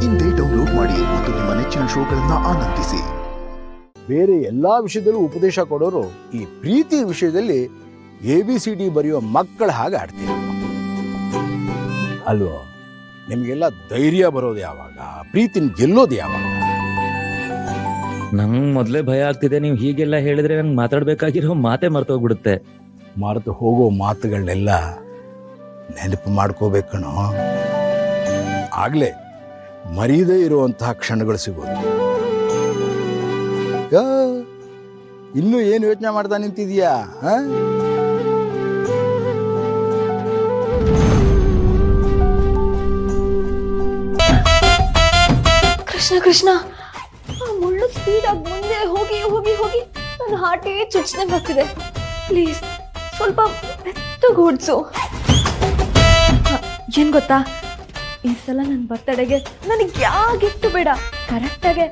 ಇಂದೇ ಡೌನ್ಲೋಡ್ ಮಾಡಿ ಮತ್ತು ನಿಮ್ಮ ನೆಚ್ಚಿನ ಶೋಗಳನ್ನ ಆನಂದಿಸಿ. ಬೇರೆ ಎಲ್ಲಾ ವಿಷಯದಲ್ಲೂ ಉಪದೇಶ ಕೊಡೋರು ಈ ಪ್ರೀತಿ ವಿಷಯದಲ್ಲಿ ABCD ಬರೆಯೋ ಮಕ್ಕಳ ಹಾಗೆ ಆಡ್ತೀರಿ ಅಲ್ವೋ? ನಿಮಗೆಲ್ಲ ಧೈರ್ಯ ಬರೋದು ಯಾವಾಗ? ಪ್ರೀತಿನ ಗೆಲ್ಲೋದು ಯಾವಾಗ? ನಂಗೆ ಮೊದಲೇ ಭಯ ಆಗ್ತಿದೆ. ನೀವು ಹೀಗೆಲ್ಲ ಹೇಳಿದ್ರೆ ನಂಗೆ ಮಾತಾಡ್ಬೇಕಾಗಿರೋ ಮಾತೇ ಮರ್ತೋಗ್ಬಿಡುತ್ತೆ. ಮರೆತು ಹೋಗೋ ಮಾತುಗಳನ್ನೆಲ್ಲ ನೆನಪು ಮಾಡ್ಕೋಬೇಕಣೋ. ಆಗ್ಲೇ ಮರೀದೇ ಇರುವಂತಹ ಕ್ಷಣಗಳು ಸಿಗೋದು. ಇನ್ನೂ ಏನು ಯೋಚನೆ ಮಾಡ್ತಾ ನಿಂತಿದೀಯಾ? ಕೃಷ್ಣ ಕೃಷ್ಣ, ಆ ಮುಳ್ಳು ಸ್ಪೀಡ್ ಆಗಿ ಮುಂದೆ ಹೋಗಿ ಹೋಗಿ ಹೋಗಿ ನನ್ನ ಹಾರ್ಟೇ ಚುಚ್ಚನೆ ಬರ್ತಿದೆ. ಪ್ಲೀಸ್ ಸ್ವಲ್ಪ ಮೆತ್ತಗೂಡ್ಸು. ಏನ್ ಗೊತ್ತಾ, ಈ ಸಲ ನನ್ನ ಬರ್ತಡೆಗೆ ನನಗೆ ಯಾವ ಗಿಫ್ಟ್ ಬೇಡ. ಕರೆಕ್ಟಾಗೆ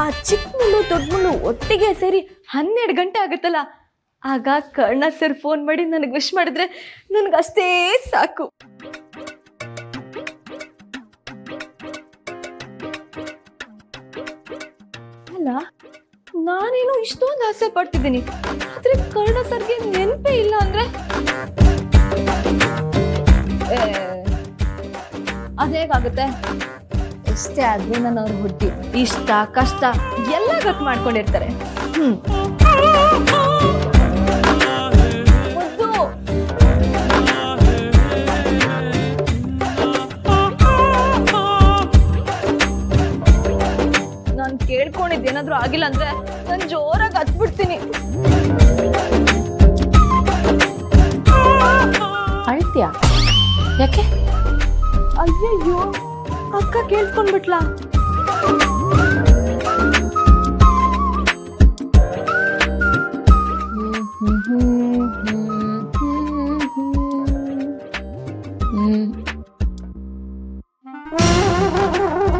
ಆ ಚಿಕ್ಕ ಮುಳ್ಳು ದೊಡ್ಡ ಮುಳ್ಳು ಒಟ್ಟಿಗೆ ಸೇರಿ 12 ಗಂಟೆ ಆಗುತ್ತಲ್ಲ, ಆಗ ಕರ್ಣ ಸರ್ ಫೋನ್ ಮಾಡಿ ನನಗೆ ವಿಶ್ ಮಾಡಿದ್ರೆ ನನಗಷ್ಟೇ ಸಾಕು. ಅಲ್ಲ, ನಾನೇನು ಇಷ್ಟೊಂದು ಆಸೆ ಪಡ್ತಿದ್ದೀನಿ, ಆದ್ರೆ ಕರ್ಣ ಸರ್ಗೆ ನೆನಪೇ ಇಲ್ಲ ಅಂದ್ರೆ ಅದೇಗಾಗುತ್ತೆ? ಎಷ್ಟೇ ಆದ್ರೂ ನನ್ನ ಅವ್ರ ಹುಟ್ಟಿ ಇಷ್ಟ ಕಷ್ಟ ಎಲ್ಲ ಗೊತ್ತು ಮಾಡ್ಕೊಂಡಿರ್ತಾರೆ. ನಾನು ಕೇಳ್ಕೊಂಡಿದ್ದೇನಾದ್ರೂ ಆಗಿಲ್ಲ ಅಂದ್ರೆ ನಾನು ಜೋರಾಗಿ ಹತ್ಬಿಡ್ತೀನಿ. ಅಳ್ತೀಯಾ? ಯಾಕೆ? ಅಯ್ಯಯ್ಯೋ, ಅಕ್ಕ ಕೇಳ್ಕೊಂಡ್ಬಿಟ್ಲಾ?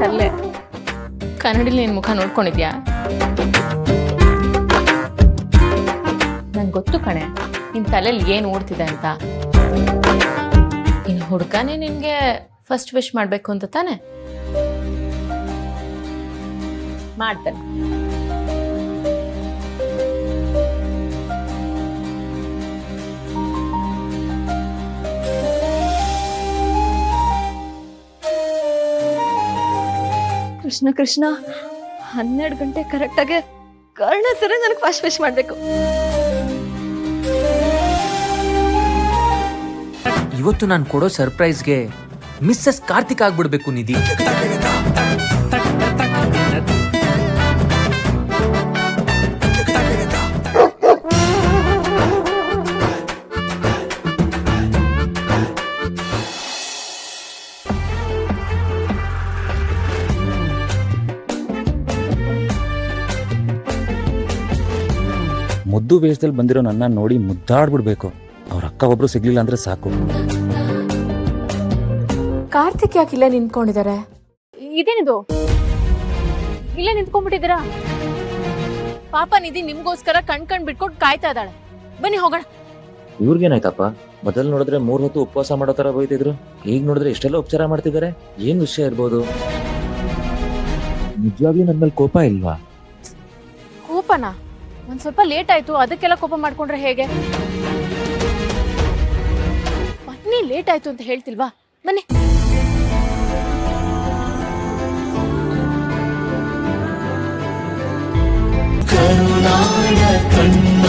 ಅಲ್ಲೇ ಕನ್ನಡಿಲಿ ನಿನ್ ಮುಖ ನೋಡ್ಕೊಂಡಿದ್ಯಾ? ನಂಗೆ ಗೊತ್ತು ಕಣೆ ನಿನ್ ತಲೆಯಲ್ಲಿ ಏನ್ ಓಡ್ತಿದೆ ಅಂತ. ಇನ್ನು ಹುಡ್ಕನೇ ನಿನ್ಗೆ ಫಸ್ಟ್ ವಿಶ್ ಮಾಡ್ಬೇಕು ಅಂತ ತಾನೆ? ಮಾಡ್ತೇನೆ. ಕೃಷ್ಣ ಕೃಷ್ಣ, 12 ಗಂಟೆ ಕರೆಕ್ಟಾಗೆ ಕರ್ಣ ಸರ ನನಗೆ ಫಸ್ಟ್ ವಿಶ್ ಮಾಡ್ಬೇಕು. ಇವತ್ತು ನಾನು ಕೊಡೋ ಸರ್ಪ್ರೈಸ್ಗೆ ಮಿಸ್ಸಸ್ ಕಾರ್ತಿಕ್ ಆಗ್ಬಿಡ್ಬೇಕು ನಿಧಿ. ಮುದ್ದು ವೇಷದಲ್ಲಿ ಬಂದಿರೋ ನನ್ನ ನೋಡಿ ಮುದ್ದಾಡ್ಬಿಡ್ಬೇಕು. ಅವ್ರ ಅಕ್ಕ ಒಬ್ರು ಸಿಗ್ಲಿಲ್ಲ ಅಂದ್ರೆ ಸಾಕು. ಕಾರ್ತಿಕ್ ಯಾಕೆ ಇಲ್ಲೇ ನಿಂತ್ಕೊಂಡಿದ್ದಾರೆ? ಇದೇನಿದು? ಇಲ್ಲೇ ನಿಂತ್ಕೊಂಡ್ಬಿಟ್ಟಿದ್ದೀರಾ? ಪಾಪ ನಿಧಿ ನಿಮ್ಗೋಸ್ಕರ ಕಣ್ ಬಿಟ್ಕೊಂಡು ಕಾಯ್ತಾ ಇದ್ದಾಳೆ. ಬನ್ನಿ ಹೋಗೋಣ. ಇವ್ರಿಗೇನಾಯ್ತಪ್ಪ? ಮೊದಲು ನೋಡಿದ್ರೆ 3 ಹೊತ್ತು ಉಪವಾಸ ಮಾಡೋ ತರ ಬೈತಿದ್ರು, ಈಗ ನೋಡಿದ್ರೆ ಇಷ್ಟೆಲ್ಲ ಉಪಚಾರ ಮಾಡ್ತಿದ್ದಾರೆ. ಏನ್ ವಿಷಯ ಇರ್ಬೋದು? ನಿಜವಾಗ್ಲೂ ನನ್ ಮೇಲೆ ಕೋಪ ಇಲ್ವಾ? ಕೋಪನಾ? ಒಂದ್ ಸ್ವಲ್ಪ ಲೇಟ್ ಆಯ್ತು, ಅದಕ್ಕೆಲ್ಲ ಕೋಪ ಮಾಡ್ಕೊಂಡ್ರೆ ಹೇಗೆ? ಬನ್ನಿ, ಲೇಟ್ ಆಯ್ತು ಅಂತ ಹೇಳ್ತಿಲ್ವಾ? ಬನ್ನಿ. ಕರುನಾಡ ಕಣ್ಣ